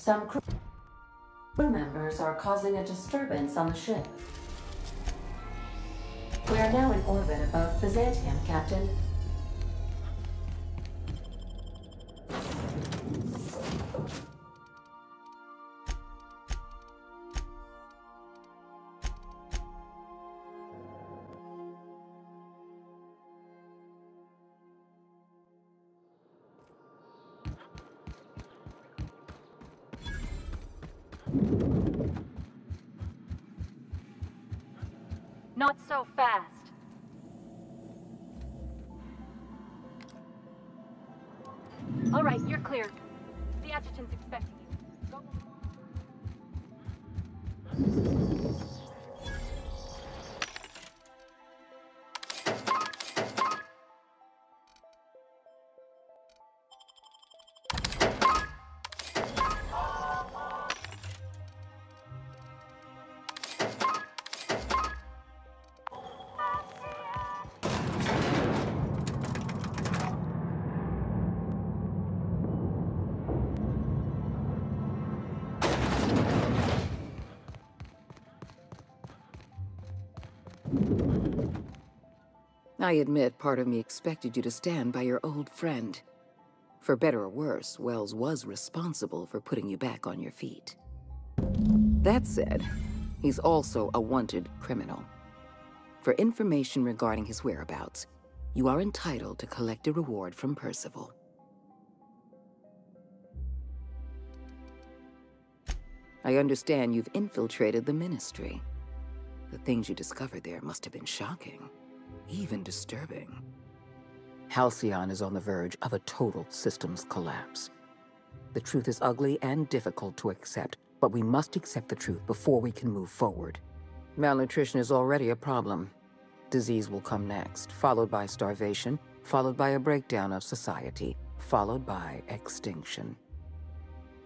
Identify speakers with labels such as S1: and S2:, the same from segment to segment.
S1: Some crew members are causing a disturbance on the ship. We are now in orbit above Byzantium, Captain.
S2: Not so fast. All right, you're clear. The adjutant's expecting you. Go.
S3: I admit part of me expected you to stand by your old friend. For better or worse, Wells was responsible for putting you back on your feet. That said, he's also a wanted criminal. For information regarding his whereabouts, you are entitled to collect a reward from Percival. I understand you've infiltrated the Ministry. The things you discovered there must have been shocking. Even disturbing. Halcyon is on the verge of a total systems collapse. The truth is ugly and difficult to accept, but we must accept the truth before we can move forward. Malnutrition is already a problem. Disease will come next, followed by starvation, followed by a breakdown of society, followed by extinction.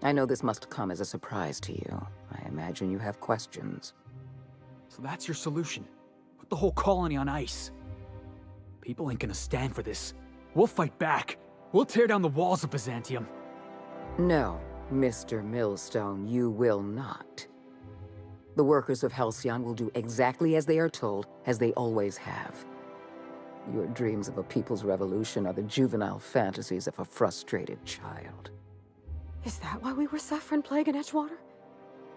S3: I know this must come as a surprise to you. I imagine you have questions.
S4: So that's your solution? Put the whole colony on ice? People ain't gonna stand for this. We'll fight back. We'll tear down the walls of Byzantium.
S3: No, Mr. Millstone, you will not. The workers of Halcyon will do exactly as they are told, as they always have. Your dreams of a people's revolution are the juvenile fantasies of a frustrated child.
S5: Is that why we were suffering plague in Edgewater?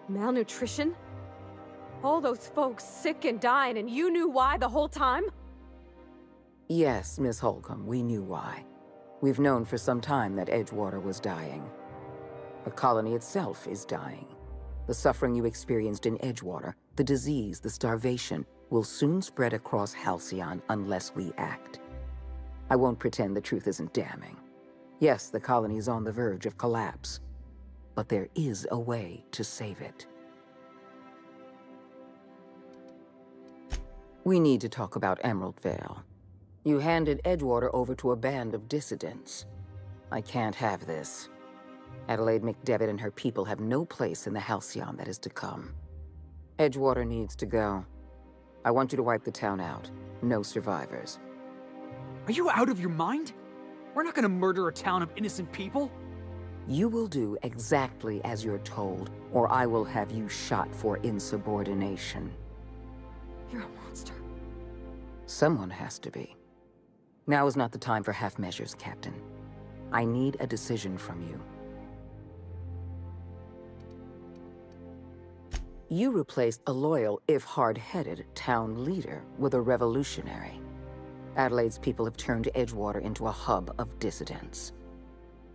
S5: Malnutrition? All those folks sick and dying, and you knew why the whole time?
S3: Yes, Miss Holcomb, we knew why. We've known for some time that Edgewater was dying. The colony itself is dying. The suffering you experienced in Edgewater, the disease, the starvation, will soon spread across Halcyon unless we act. I won't pretend the truth isn't damning. Yes, the colony is on the verge of collapse. But there is a way to save it. We need to talk about Emerald Vale. You handed Edgewater over to a band of dissidents. I can't have this. Adelaide McDevitt and her people have no place in the Halcyon that is to come. Edgewater needs to go. I want you to wipe the town out. No survivors.
S4: Are you out of your mind? We're not gonna murder a town of innocent people.
S3: You will do exactly as you're told, or I will have you shot for insubordination.
S5: You're a monster.
S3: Someone has to be. Now is not the time for half measures, Captain. I need a decision from you. You replaced a loyal, if hard-headed, town leader with a revolutionary. Adelaide's people have turned Edgewater into a hub of dissidents.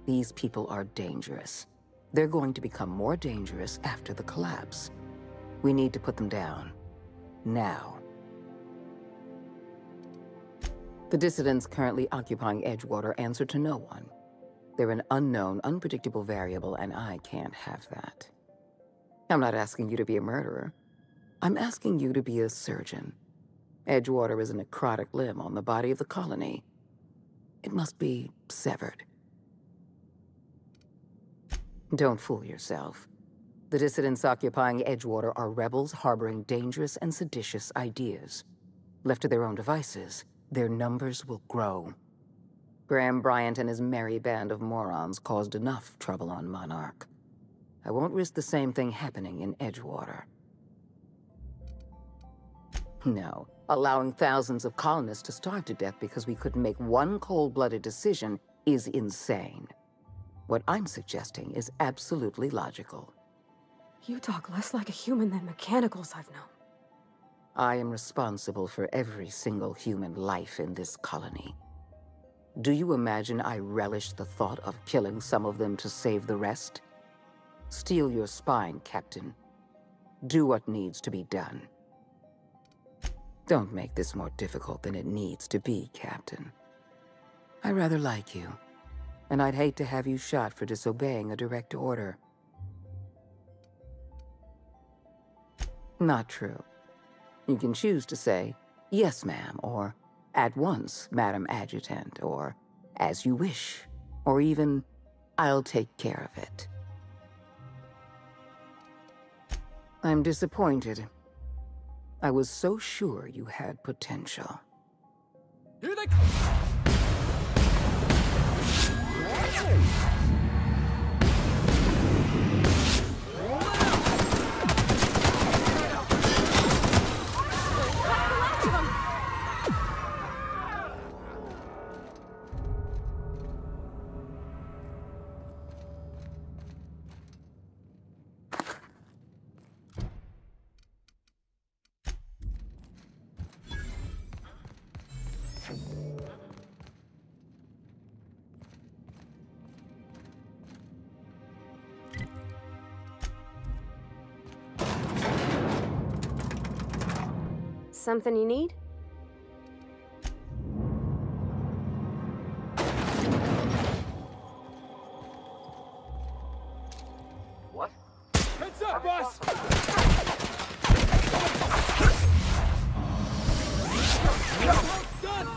S3: These people are dangerous. They're going to become more dangerous after the collapse. We need to put them down. Now. The dissidents currently occupying Edgewater answer to no one. They're an unknown, unpredictable variable, and I can't have that. I'm not asking you to be a murderer. I'm asking you to be a surgeon. Edgewater is a necrotic limb on the body of the colony. It must be severed. Don't fool yourself. The dissidents occupying Edgewater are rebels harboring dangerous and seditious ideas. Left to their own devices, their numbers will grow. Graham Bryant and his merry band of morons caused enough trouble on Monarch. I won't risk the same thing happening in Edgewater. No, allowing thousands of colonists to starve to death because we couldn't make one cold-blooded decision is insane. What I'm suggesting is absolutely logical.
S5: You talk less like a human than mechanicals I've known.
S3: I am responsible for every single human life in this colony. Do you imagine I relish the thought of killing some of them to save the rest? Steel your spine, Captain. Do what needs to be done. Don't make this more difficult than it needs to be, Captain. I rather like you, and I'd hate to have you shot for disobeying a direct order. Not true. You can choose to say, "Yes, ma'am," or "At once, Madam Adjutant," or "As you wish," or even, "I'll take care of it." I'm disappointed. I was so sure you had potential.
S4: Here they
S5: Something you need?
S4: What? Heads up, boss! Done!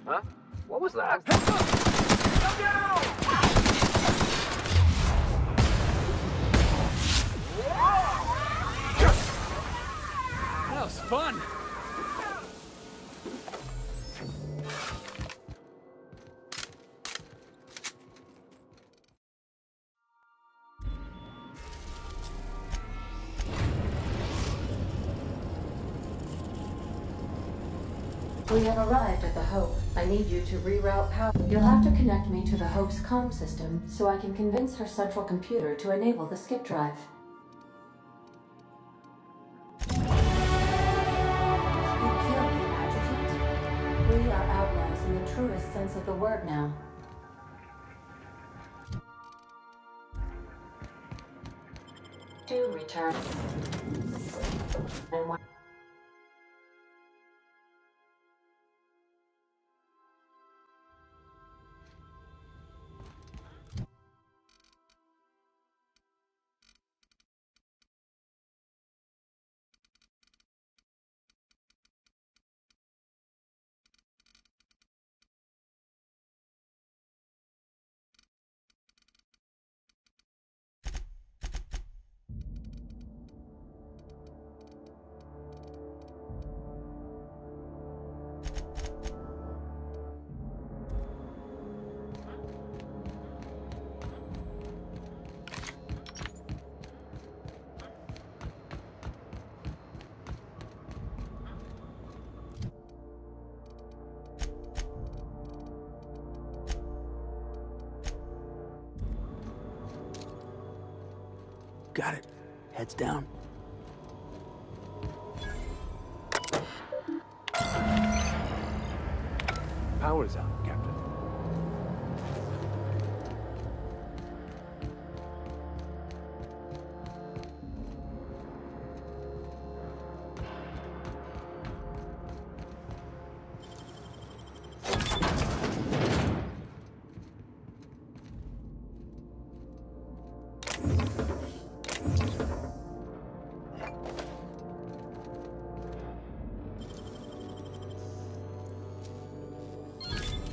S6: Huh? What was that?
S4: That was fun!
S1: We have arrived at the Hope. I need you to reroute power. You'll have to connect me to the Hope's comm system so I can convince her central computer to enable the skip drive. You killed the Adjutant. We are outlaws in the truest sense of the word now. To return. And one.
S4: Got it. Heads down.
S6: Power's out, Captain.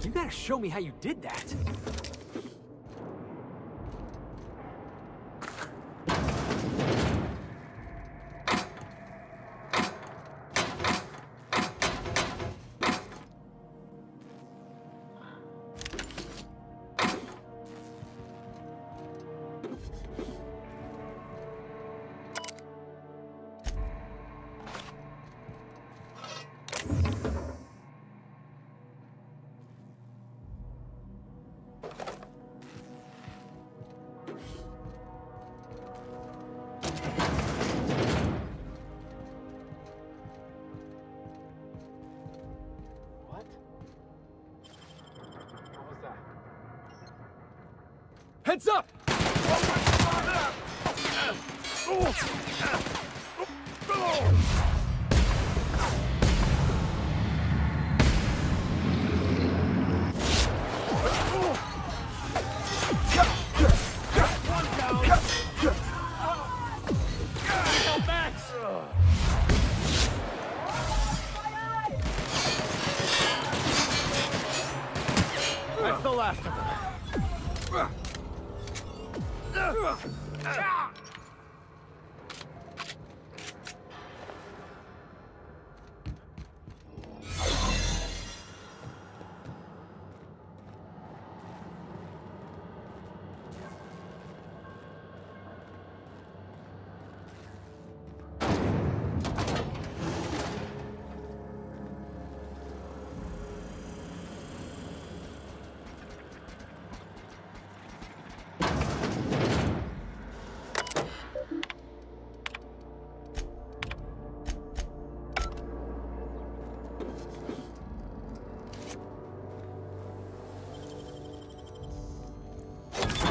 S4: You gotta show me how you did that. Heads up! That's the last of them.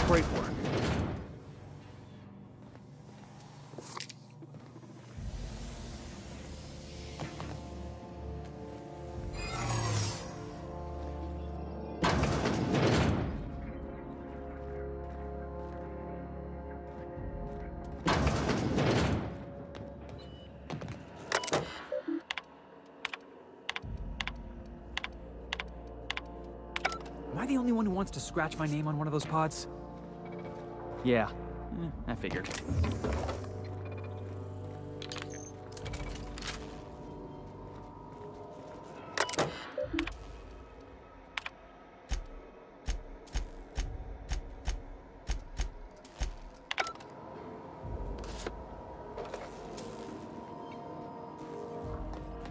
S4: Great work. Am I the only one who wants to scratch my name on one of those pods? Yeah, I figured.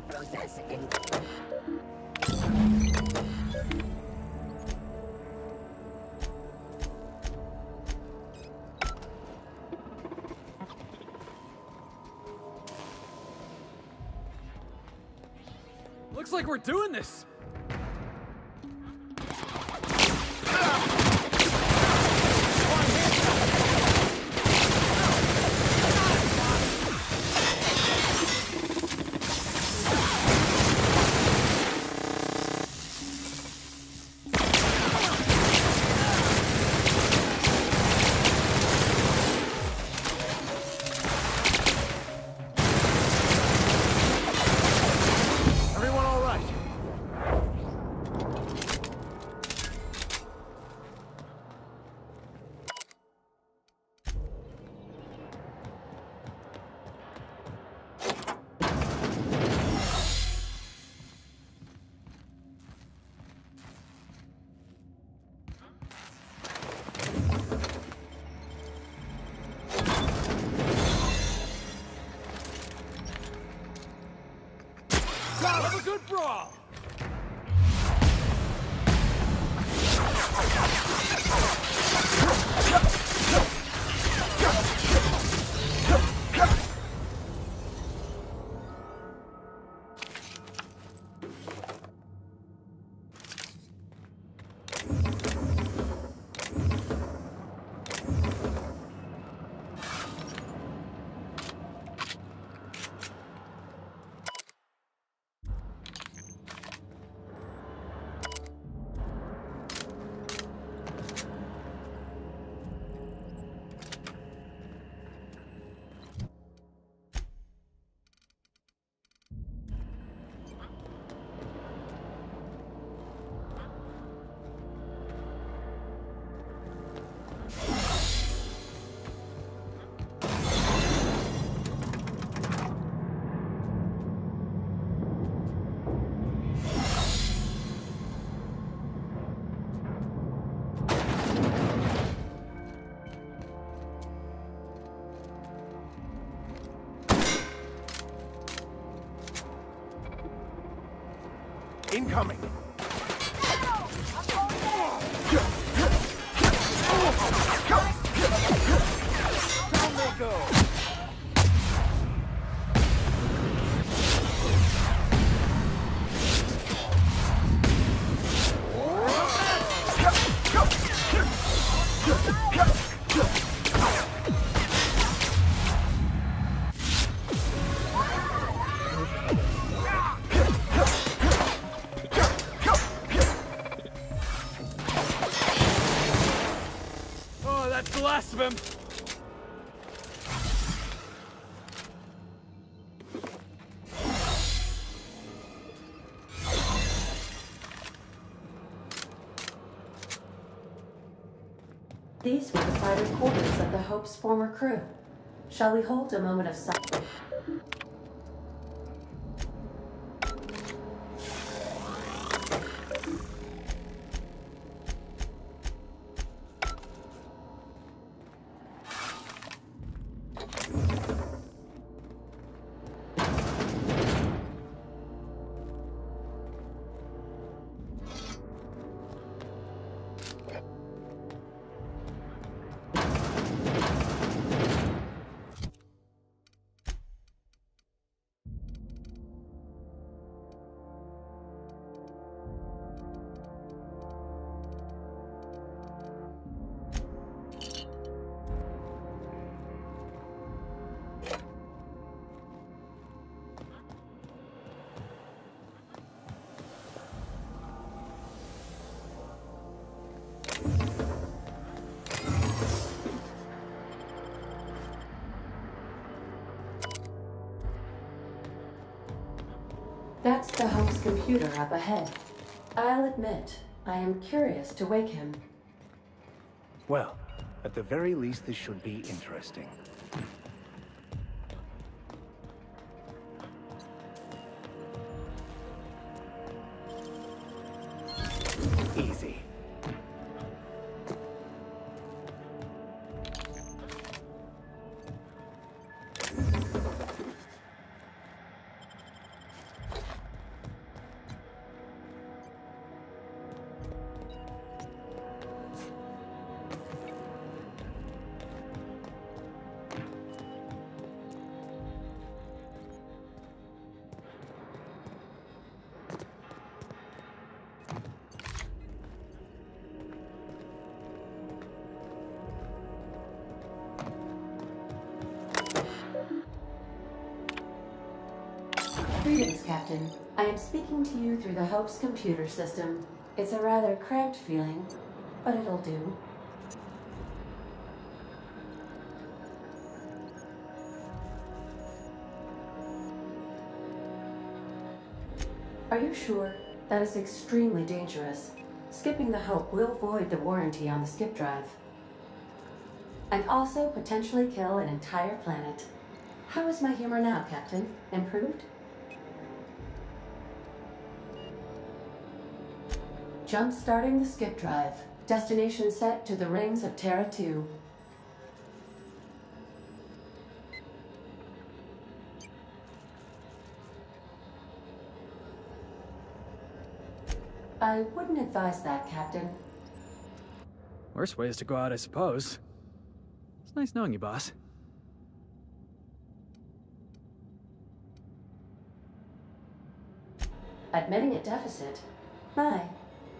S3: Processing.
S4: Looks like we're doing this! Have a good brawl!
S6: incoming! Down they go!
S4: Oh, that's the last of him!
S1: These were the fighter quarters of the Hope's former crew. Shall we hold a moment of silence? That's the Hope's computer up ahead. I'll admit, I am curious to wake him.
S6: Well, at the very least, this should be interesting. Easy.
S1: Greetings, Captain. I am speaking to you through the Hope's computer system. It's a rather cramped feeling, but it'll do. Are you sure? That is extremely dangerous. Skipping the Hope will void the warranty on the skip drive. And also potentially kill an entire planet. How is my humor now, Captain? Improved? Jump-starting the skip drive. Destination set to the rings of Terra 2. I wouldn't advise that, Captain.
S4: Worst way is to go out, I suppose. It's nice knowing you, boss.
S1: Admitting a deficit? My,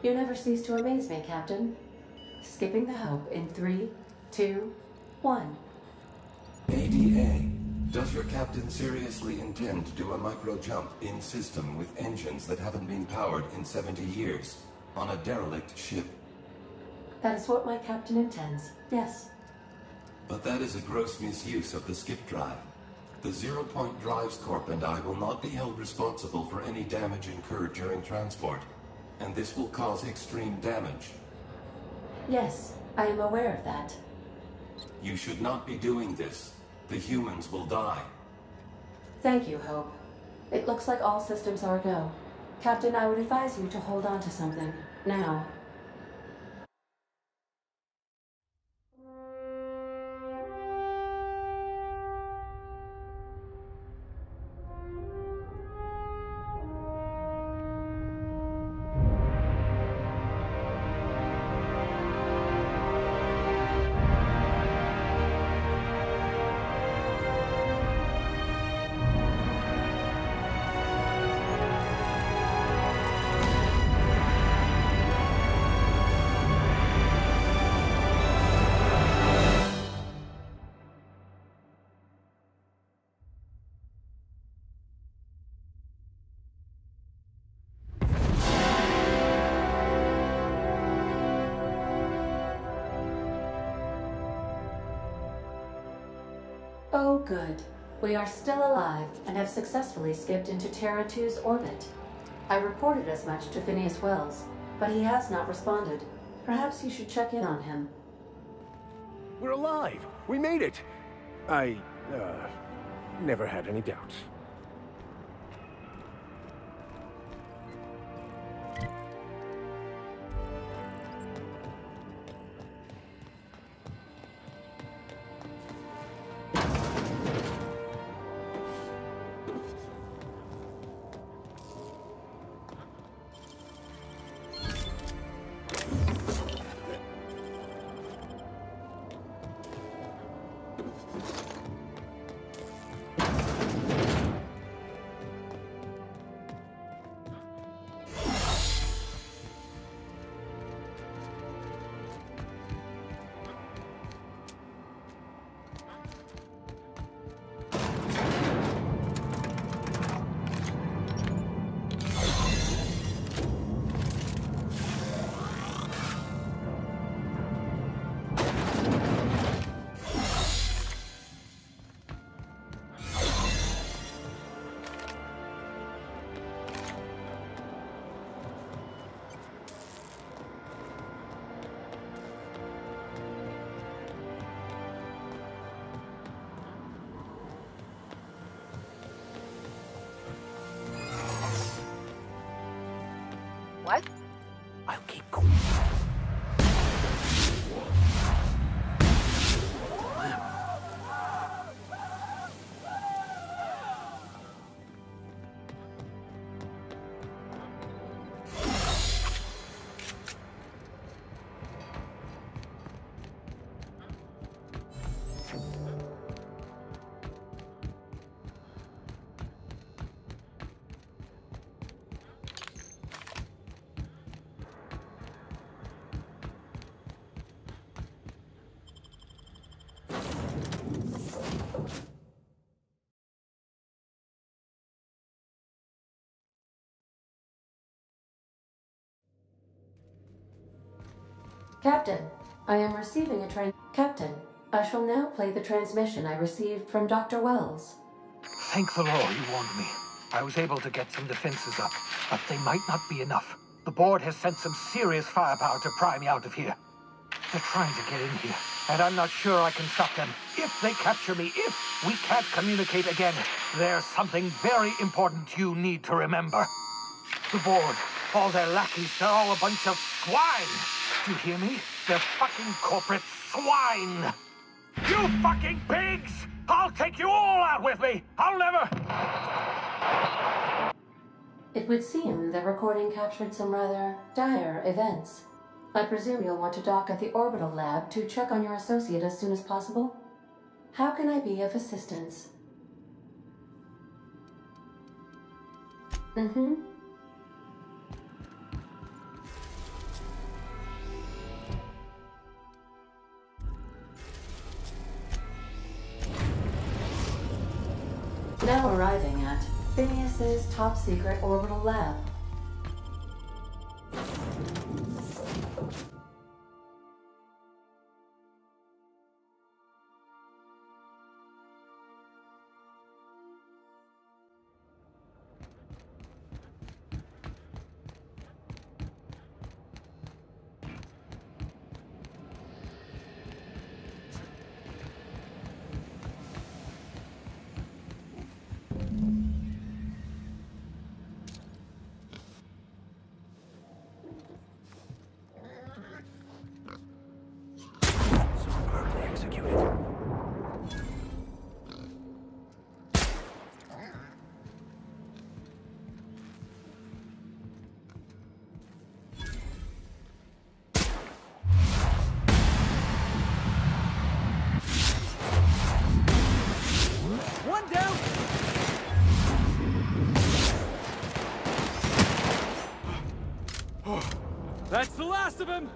S1: you never cease to amaze me, Captain. Skipping the Hope in 3, 2, 1.
S7: ADA, does your captain seriously intend to do a micro-jump in system with engines that haven't been powered in 70 years on a derelict ship?
S1: That is what my captain intends, yes.
S7: But that is a gross misuse of the skip drive. The Zero Point Drives Corp and I will not be held responsible for any damage incurred during transport, and this will cause extreme damage.
S1: Yes, I am aware of that.
S7: You should not be doing this. The humans will die.
S1: Thank you, Hope. It looks like all systems are go. Captain, I would advise you to hold on to something. Now. Oh, good. We are still alive and have successfully skipped into Terra 2's orbit. I reported as much to Phineas Wells, but he has not responded. Perhaps you should check in on him.
S6: We're alive! We made it! I, never had any doubts.
S2: What?
S6: I'll keep going.
S1: Captain, I am receiving Captain, I shall now play the transmission I received from Dr. Wells.
S8: Thank the Lord you warned me. I was able to get some defenses up, but they might not be enough. The board has sent some serious firepower to pry me out of here. They're trying to get in here, and I'm not sure I can stop them. If they capture me, if we can't communicate again, there's something very important you need to remember. The board, all their lackeys, they're all a bunch of swine. Do you hear me? They're fucking corporate swine! You fucking pigs! I'll take you all out with me! I'll never...
S1: It would seem the recording captured some rather dire events. I presume you'll want to dock at the orbital lab to check on your associate as soon as possible? How can I be of assistance? Mm-hmm. Now arriving at Phineas's top-secret orbital lab.
S6: Superbly executed.
S4: One down! That's the last of him!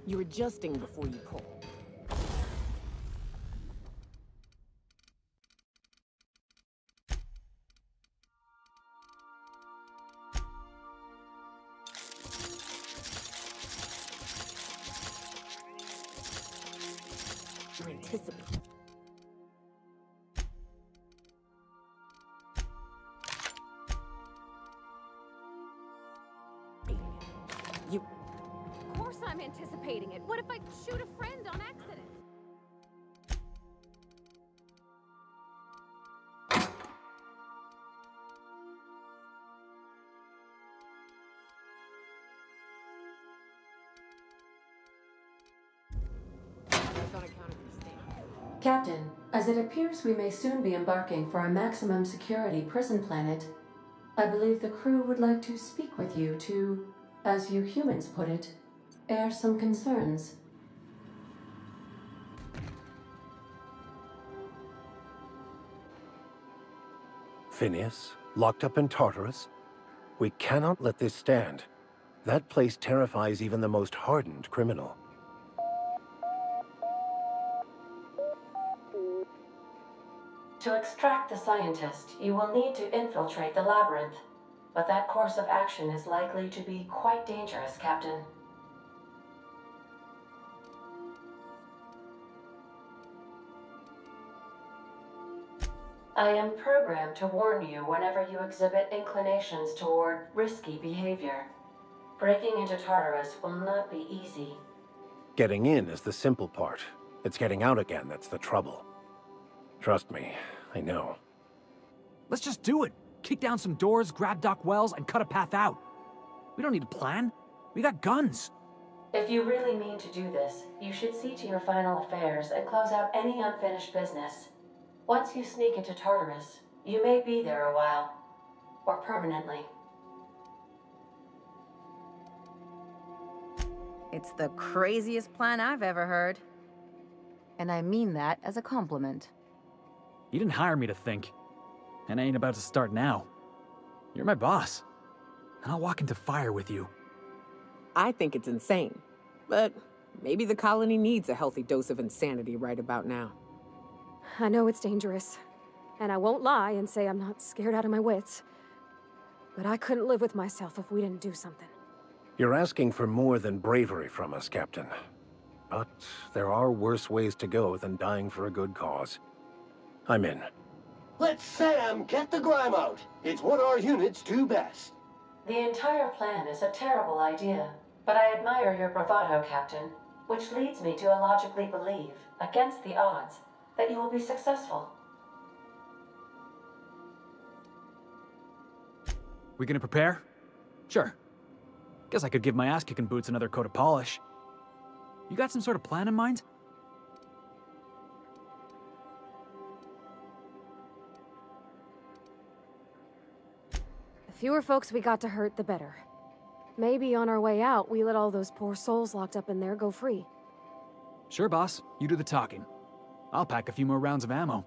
S9: You're adjusting before you pull. You're anticipating. You.
S5: Of course I'm anticipating it. What if I shoot a friend on accident?
S9: That's on account of your stand.
S1: Captain, as it appears we may soon be embarking for a maximum security prison planet, I believe the crew would like to speak with you to, as you humans put it, air some concerns.
S6: Phineas, locked up in Tartarus? We cannot let this stand. That place terrifies even the most hardened criminal.
S1: To extract the scientist, you will need to infiltrate the labyrinth. But that course of action is likely to be quite dangerous, Captain. I am programmed to warn you whenever you exhibit inclinations toward risky behavior. Breaking into Tartarus will not be easy.
S6: Getting in is the simple part. It's getting out again that's the trouble. Trust me, I know.
S4: Let's just do it. Kick down some doors, grab Doc Wells, and cut a path out. We don't need a plan. We got guns.
S1: If you really mean to do this, you should see to your final affairs and close out any unfinished business. Once you sneak into Tartarus, you may be there a while. Or permanently.
S10: It's the craziest plan I've ever heard. And I mean that as a compliment.
S4: You didn't hire me to think. And I ain't about to start now. You're my boss. And I'll walk into fire with you.
S9: I think it's insane. But maybe the colony needs a healthy dose of insanity right about now.
S5: I know it's dangerous. And I won't lie and say I'm not scared out of my wits. But I couldn't live with myself if we didn't do something.
S6: You're asking for more than bravery from us, Captain. But there are worse ways to go than dying for a good cause. I'm in.
S11: Let Sam get the grime out. It's what our units do best.
S1: The entire plan is a terrible idea, but I admire your bravado, Captain, which leads me to illogically believe, against the odds, that you will be successful.
S4: We gonna prepare? Sure. Guess I could give my ass-kicking boots another coat of polish. You got some sort of plan in mind?
S5: The fewer folks we got to hurt, the better. Maybe on our way out, we let all those poor souls locked up in there go free.
S4: Sure, boss. You do the talking. I'll pack a few more rounds of ammo.